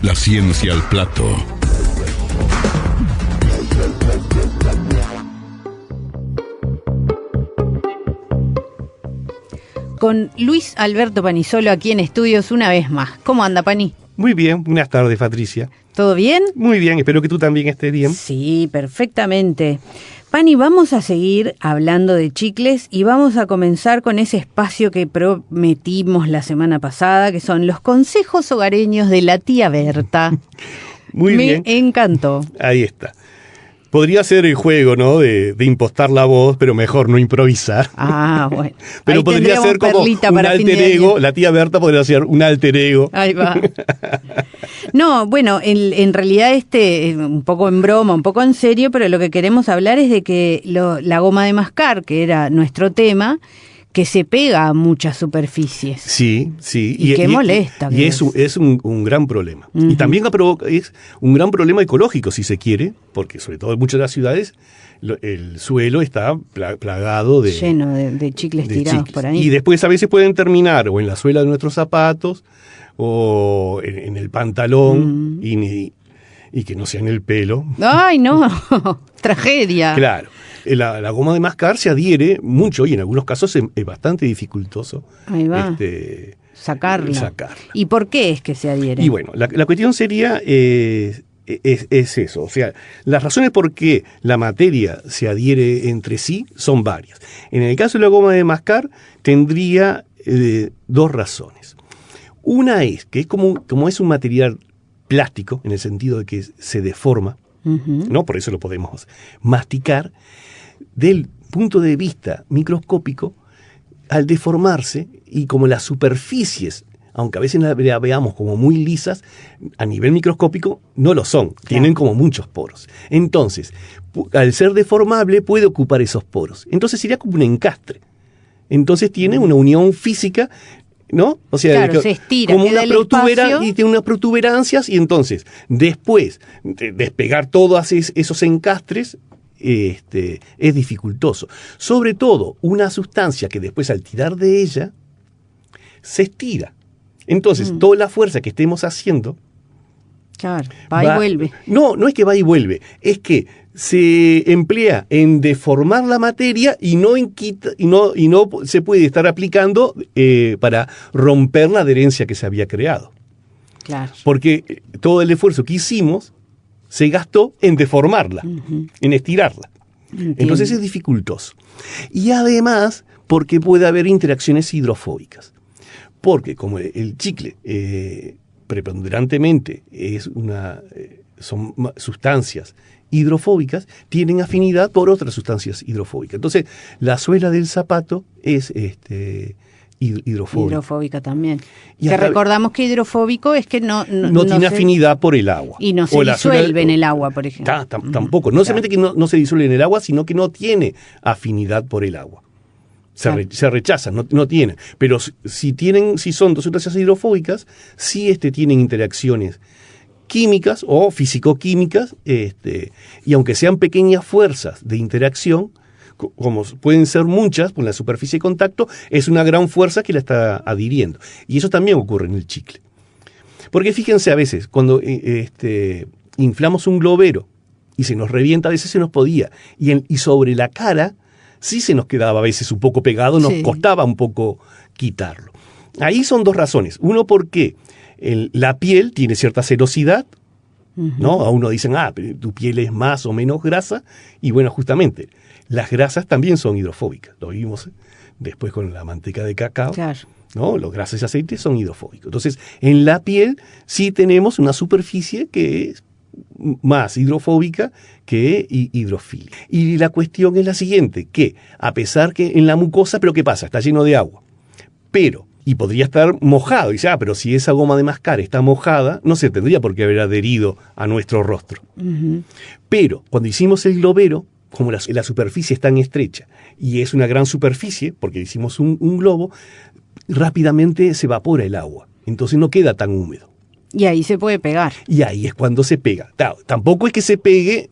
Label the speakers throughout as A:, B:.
A: La ciencia al plato.
B: Con Luis Alberto Panisolo aquí en estudios una vez más. ¿Cómo anda, Pani?
C: Muy bien, buenas tardes, Patricia.
B: ¿Todo bien?
C: Muy bien, espero que tú también estés bien.
B: Sí, perfectamente. Pani, vamos a seguir hablando de chicles y vamos a comenzar con ese espacio que prometimos la semana pasada, que son los consejos hogareños de la tía Berta.
C: Muy bien.
B: Me encantó.
C: Ahí está. Podría ser el juego, ¿no? De impostar la voz, pero mejor no improvisar.
B: Ah, bueno.
C: Pero
B: ahí
C: podría ser como un alter ego. La tía Berta podría ser un alter ego.
B: Ahí va. No, bueno, en realidad un poco en broma, un poco en serio, pero lo que queremos hablar es de que la goma de mascar, que era nuestro tema, que se pega a muchas superficies.
C: Sí, sí.
B: Y qué molesta.
C: Y es un gran problema. Uh-huh. Y también es un gran problema ecológico, si se quiere, porque sobre todo en muchas de las ciudades el suelo está plagado de...
B: lleno de chicles tirados por ahí.
C: Y después a veces pueden terminar o en la suela de nuestros zapatos o en el pantalón y que no sea en el pelo.
B: ¡Ay, no! ¡Tragedia!
C: Claro. La goma de mascar se adhiere mucho y en algunos casos es bastante dificultoso.
B: Ahí va. Sacarla. ¿Y por qué es que se adhiere?
C: Y bueno, la cuestión sería es eso. O sea, las razones por qué la materia se adhiere entre sí son varias. En el caso de la goma de mascar tendría dos razones. Una es que como es un material plástico, en el sentido de que se deforma, uh-huh. ¿no? Por eso lo podemos masticar. Del punto de vista microscópico, al deformarse y como las superficies, aunque a veces las veamos como muy lisas, a nivel microscópico no lo son, claro. Tienen como muchos poros. Entonces, al ser deformable puede ocupar esos poros. Entonces sería como un encastre. Entonces tiene una unión física, ¿no? O sea,
B: claro, se estira,
C: como una protuberancia y tiene unas protuberancias y entonces después de despegar todos esos encastres es dificultoso. Sobre todo una sustancia que después al tirar de ella se estira. Entonces toda la fuerza que estemos haciendo
B: claro, va y vuelve.
C: No es que va y vuelve, es que se emplea en deformar la materia y no se puede estar aplicando para romper la adherencia que se había creado.
B: Claro.
C: Porque todo el esfuerzo que hicimos se gastó en deformarla, uh-huh. en estirarla.
B: Entiendo.
C: Entonces es dificultoso. Y además porque puede haber interacciones hidrofóbicas. Porque como el chicle preponderantemente son sustancias hidrofóbicas, tienen afinidad por otras sustancias hidrofóbicas. Entonces, la suela del zapato es hidrofóbica.
B: Hidrofóbica también. Que recordamos que hidrofóbico es que no
C: tiene afinidad por el agua.
B: Y no se disuelve en el agua, por ejemplo.
C: Tampoco. No solamente que no se disuelve en el agua, sino que no tiene afinidad por el agua. Se rechazan, no tienen. Pero si son dos sustancias hidrofóbicas, sí tienen interacciones químicas o físico-químicas, y aunque sean pequeñas fuerzas de interacción, como pueden ser muchas por la superficie de contacto, es una gran fuerza que la está adhiriendo. Y eso también ocurre en el chicle. Porque fíjense a veces, cuando inflamos un globero y se nos revienta, a veces se nos podía. Y sobre la cara sí se nos quedaba a veces un poco pegado, nos costaba un poco quitarlo. Ahí son dos razones. Uno, porque la piel tiene cierta serosidad, uh-huh. ¿no? A uno dicen, pero tu piel es más o menos grasa, y bueno, justamente, las grasas también son hidrofóbicas. Lo vimos después con la manteca de cacao,
B: claro.
C: ¿no? Los grasas y aceites son hidrofóbicos. Entonces, en la piel sí tenemos una superficie que es más hidrofóbica que hidrofílica. Y la cuestión es la siguiente, que a pesar que en la mucosa, ¿pero qué pasa? Está lleno de agua. Y podría estar mojado. Y dice, pero si esa goma de mascar está mojada, no se tendría por qué haber adherido a nuestro rostro.
B: Uh-huh.
C: Pero cuando hicimos el globero, como la superficie es tan estrecha y es una gran superficie, porque hicimos un globo, rápidamente se evapora el agua. Entonces no queda tan húmedo.
B: Y ahí se puede pegar.
C: Y ahí es cuando se pega. Claro, tampoco es que se pegue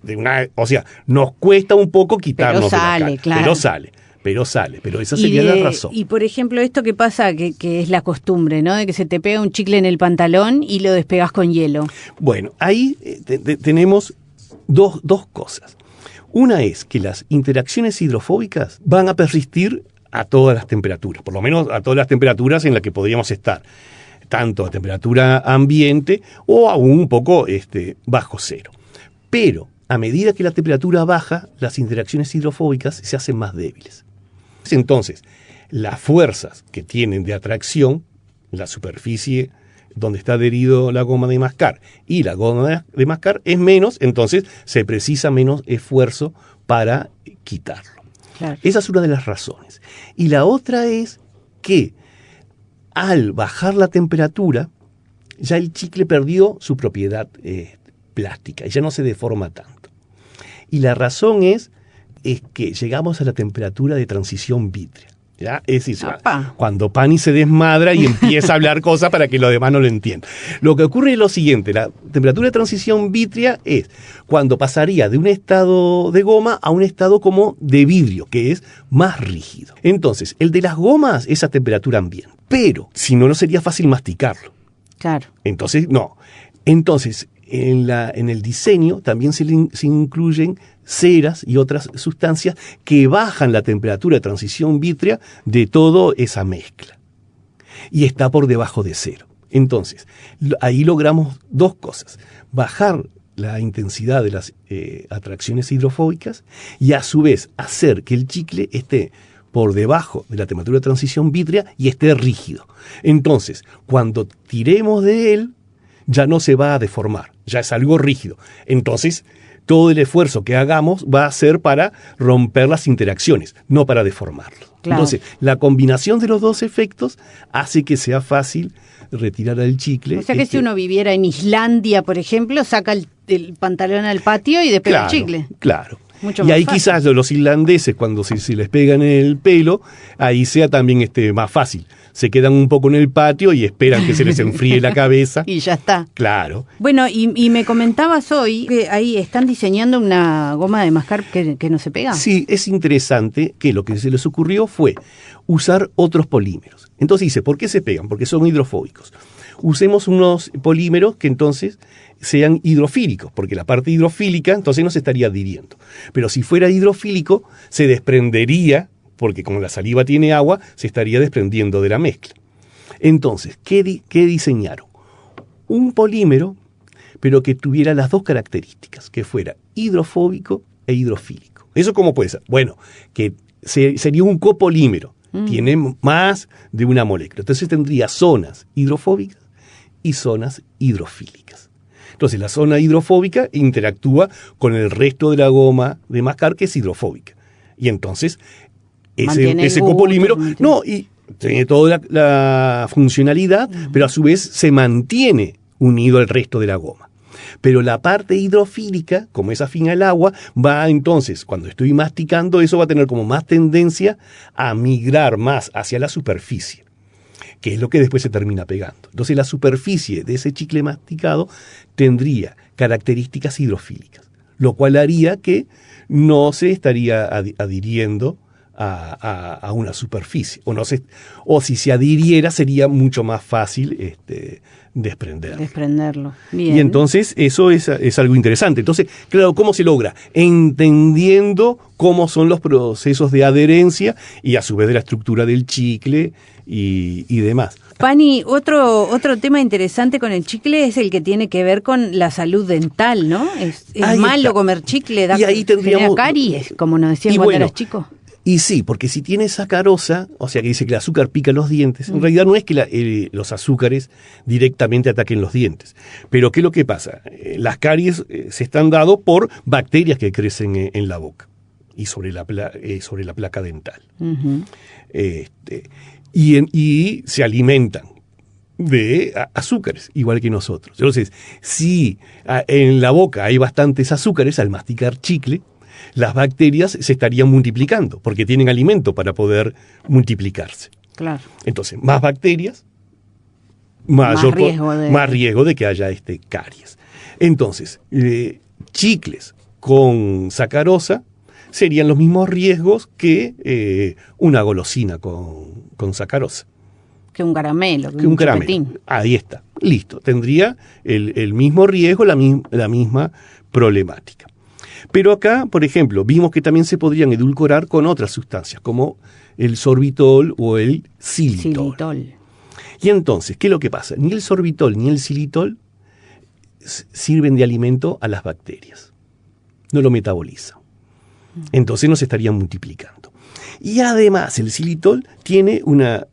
C: o sea, nos cuesta un poco quitarnos
B: pero sale,
C: de la cara,
B: claro.
C: pero sale. pero sale. Pero esa sería la razón.
B: Y por ejemplo, esto que pasa, que es la costumbre, ¿no? De que se te pega un chicle en el pantalón y lo despegas con hielo.
C: Bueno, ahí tenemos dos cosas. Una es que las interacciones hidrofóbicas van a persistir a todas las temperaturas, por lo menos a todas las temperaturas en las que podríamos estar, tanto a temperatura ambiente o aún un poco bajo cero. Pero a medida que la temperatura baja, las interacciones hidrofóbicas se hacen más débiles. Entonces, las fuerzas que tienen de atracción, la superficie donde está adherido la goma de mascar y la goma de mascar es menos, entonces se precisa menos esfuerzo para quitarlo.
B: Claro.
C: Esa es una de las razones. Y la otra es que al bajar la temperatura, ya el chicle perdió su propiedad plástica y ya no se deforma tanto. Y la razón es que llegamos a la temperatura de transición vítrea. ¿Ya? Es decir, cuando Pani se desmadra y empieza a hablar cosas para que los demás no lo entiendan. Lo que ocurre es lo siguiente, la temperatura de transición vítrea es cuando pasaría de un estado de goma a un estado como de vidrio, que es más rígido. Entonces, el de las gomas es a temperatura ambiente, pero si no, no sería fácil masticarlo.
B: Claro.
C: Entonces, no. Entonces, en el diseño también se incluyen ceras y otras sustancias que bajan la temperatura de transición vítrea de toda esa mezcla. Y está por debajo de cero. Entonces, ahí logramos dos cosas. Bajar la intensidad de las atracciones hidrofóbicas y a su vez hacer que el chicle esté por debajo de la temperatura de transición vítrea y esté rígido. Entonces, cuando tiremos de él, ya no se va a deformar, ya es algo rígido. Entonces, todo el esfuerzo que hagamos va a ser para romper las interacciones, no para deformarlo. Claro. Entonces, la combinación de los dos efectos hace que sea fácil retirar el chicle.
B: O sea que si uno viviera en Islandia, por ejemplo, saca el pantalón al patio y despega el chicle.
C: Claro. Y ahí fácil. Quizás los irlandeses, cuando se les pegan en el pelo, ahí sea también más fácil. Se quedan un poco en el patio y esperan que se les enfríe la cabeza.
B: Y ya está.
C: Claro.
B: Bueno, y me comentabas hoy que ahí están diseñando una goma de mascar que no se pega.
C: Sí, es interesante que lo que se les ocurrió fue usar otros polímeros. Entonces dice, ¿por qué se pegan? Porque son hidrofóbicos. Usemos unos polímeros que entonces sean hidrofílicos, porque la parte hidrofílica entonces no se estaría adhiriendo. Pero si fuera hidrofílico, se desprendería, porque como la saliva tiene agua, se estaría desprendiendo de la mezcla. Entonces, ¿qué diseñaron? Un polímero, pero que tuviera las dos características, que fuera hidrofóbico e hidrofílico. ¿Eso cómo puede ser? Bueno, que sería un copolímero, tiene más de una molécula. Entonces tendría zonas hidrofóbicas y zonas hidrofílicas. Entonces la zona hidrofóbica interactúa con el resto de la goma de mascar que es hidrofóbica. Y entonces ese copolímero, y tiene toda la funcionalidad, pero a su vez se mantiene unido al resto de la goma. Pero la parte hidrofílica, como es afín al agua, va entonces, cuando estoy masticando, eso va a tener como más tendencia a migrar más hacia la superficie, que es lo que después se termina pegando. Entonces la superficie de ese chicle masticado tendría características hidrofílicas, lo cual haría que no se estaría adhiriendo a una superficie, o si se adhiriera sería mucho más fácil desprenderlo. Bien. Y entonces eso es algo interesante. Entonces, claro, ¿cómo se logra? Entendiendo cómo son los procesos de adherencia y a su vez de la estructura del chicle y demás.
B: Pani, otro tema interesante con el chicle es el que tiene que ver con la salud dental, ¿no? Es malo comer chicle, genera caries, como nos decían cuando eras chico.
C: Y sí, porque si tiene sacarosa, o sea que dice que el azúcar pica los dientes, en realidad no es que los azúcares directamente ataquen los dientes. Pero ¿qué es lo que pasa? Las caries se están dadas por bacterias que crecen en la boca y sobre la placa dental. Uh-huh. Y se alimentan de azúcares, igual que nosotros. Entonces, si en la boca hay bastantes azúcares, al masticar chicle, las bacterias se estarían multiplicando, porque tienen alimento para poder multiplicarse.
B: Claro.
C: Entonces, más bacterias, más riesgo de que haya caries. Entonces, chicles con sacarosa serían los mismos riesgos que una golosina con sacarosa.
B: Que un caramelo.
C: Que un caramelo.
B: Chupetín.
C: Ahí está, listo. Tendría el mismo riesgo, la misma problemática. Pero acá, por ejemplo, vimos que también se podrían edulcorar con otras sustancias, como el sorbitol o el xilitol. Y entonces, ¿qué es lo que pasa? Ni el sorbitol ni el xilitol sirven de alimento a las bacterias. No lo metabolizan. Entonces no se estarían multiplicando. Y además el xilitol tiene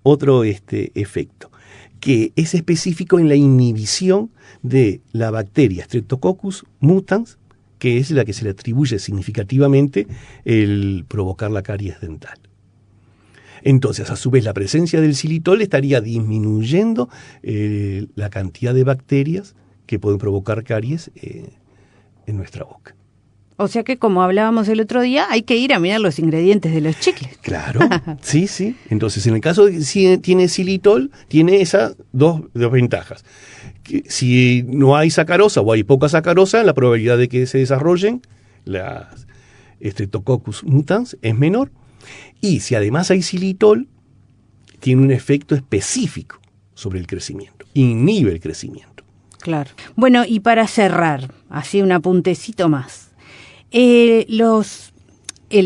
C: otro efecto, que es específico en la inhibición de la bacteria Streptococcus mutans, que es la que se le atribuye significativamente el provocar la caries dental. Entonces, a su vez, la presencia del xilitol estaría disminuyendo la cantidad de bacterias que pueden provocar caries en nuestra boca.
B: O sea que, como hablábamos el otro día, hay que ir a mirar los ingredientes de los chicles.
C: Claro, sí. Entonces, en el caso de que si tiene xilitol, tiene esas dos ventajas. Que si no hay sacarosa o hay poca sacarosa, la probabilidad de que se desarrollen las Streptococcus mutans es menor. Y si además hay xilitol, tiene un efecto específico sobre el crecimiento, inhibe el crecimiento.
B: Claro. Bueno, y para cerrar, así un apuntecito más. El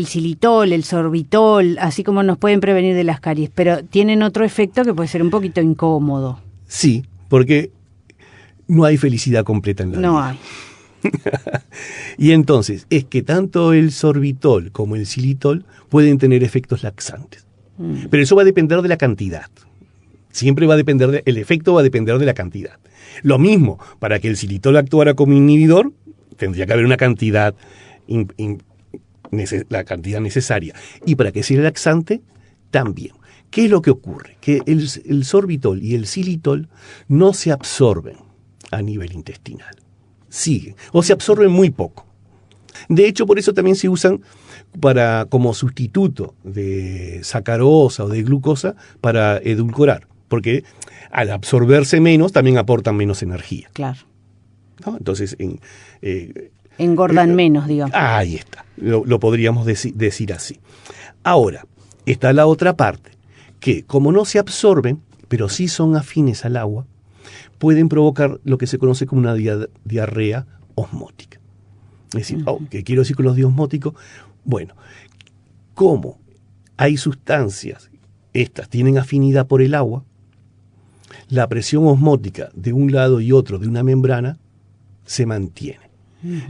B: xilitol, el sorbitol, así como nos pueden prevenir de las caries, pero tienen otro efecto que puede ser un poquito incómodo.
C: Sí, porque no hay felicidad completa en la vida.
B: No hay.
C: Y entonces, es que tanto el sorbitol como el xilitol pueden tener efectos laxantes. Pero eso va a depender de la cantidad. Siempre va a depender, el efecto va a depender de la cantidad. Lo mismo, para que el xilitol actuara como inhibidor, tendría que haber una cantidad, la cantidad necesaria. Y para que sea laxante, también. ¿Qué es lo que ocurre? Que el sorbitol y el xilitol no se absorben a nivel intestinal. Siguen, o se absorben muy poco. De hecho, por eso también se usan como sustituto de sacarosa o de glucosa para edulcorar, porque al absorberse menos también aportan menos energía.
B: Claro.
C: ¿No? Entonces,
B: engordan menos, digamos.
C: Ahí está, lo podríamos decir así. Ahora, está la otra parte, que como no se absorben, pero sí son afines al agua, pueden provocar lo que se conoce como una diarrea osmótica. Es decir, ¿qué quiero decir con los diosmóticos? Bueno, como hay sustancias, estas tienen afinidad por el agua, la presión osmótica de un lado y otro de una membrana se mantiene.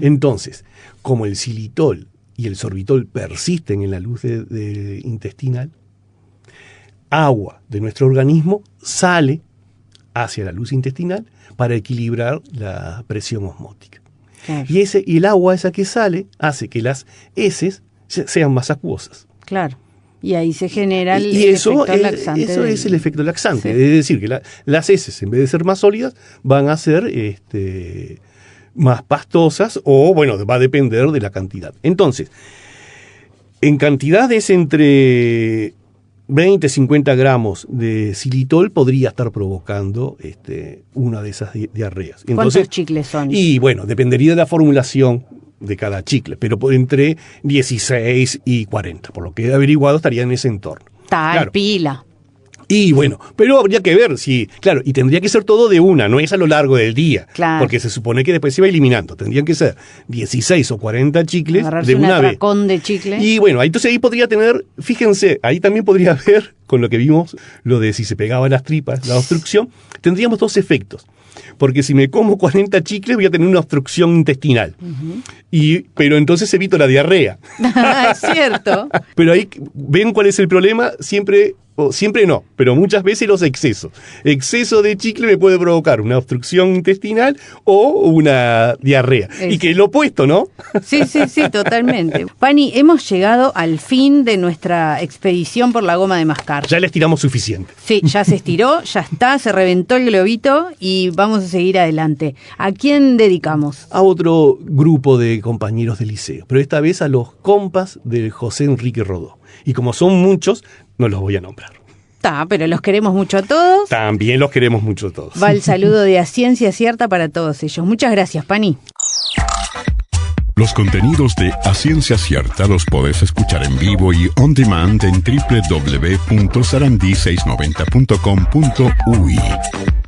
C: Entonces, como el xilitol y el sorbitol persisten en la luz intestinal, agua de nuestro organismo sale hacia la luz intestinal para equilibrar la presión osmótica. Claro. Y el agua esa que sale hace que las heces sean más acuosas.
B: Claro. Y ahí se genera el
C: efecto
B: laxante.
C: Eso es el efecto laxante.
B: Sí.
C: Es decir, que las heces, en vez de ser más sólidas, van a ser más pastosas o, bueno, va a depender de la cantidad. Entonces, en cantidades entre 20, 50 gramos de xilitol podría estar provocando una de esas diarreas. Entonces,
B: ¿cuántos chicles son?
C: Y bueno, dependería de la formulación de cada chicle, pero entre 16 y 40, por lo que he averiguado estaría en ese entorno.
B: Tal claro. Pila.
C: Y bueno, pero habría que ver si, claro, y tendría que ser todo de una, no es a lo largo del día,
B: claro.
C: Porque se supone que después se va eliminando, tendrían que ser 16 o 40 chicles
B: agarrarse
C: de una vez.
B: De chicle.
C: Y bueno, entonces ahí podría tener, fíjense, ahí también podría haber, con lo que vimos, lo de si se pegaban las tripas, la obstrucción, tendríamos dos efectos. Porque si me como 40 chicles voy a tener una obstrucción intestinal. Pero entonces evito la diarrea.
B: Es cierto.
C: Pero ahí, ¿ven cuál es el problema? Siempre no, pero muchas veces los excesos. Exceso de chicle me puede provocar una obstrucción intestinal o una diarrea. Y que es lo opuesto, ¿no?
B: Sí, totalmente. Pani, hemos llegado al fin de nuestra expedición por la goma de mascar.
C: Ya le estiramos suficiente.
B: Sí, ya se estiró, ya está, se reventó el globito y vamos a seguir adelante. ¿A quién dedicamos?
C: A otro grupo de compañeros del liceo, pero esta vez a los compas de José Enrique Rodó. Y como son muchos, no los voy a nombrar.
B: Pero los queremos mucho a todos.
C: También los queremos mucho a todos.
B: Va el saludo de A Ciencia Cierta para todos ellos. Muchas gracias, Pani.
A: Los contenidos de A Ciencia Cierta los podés escuchar en vivo y on demand en www.sarandí690.com.uy.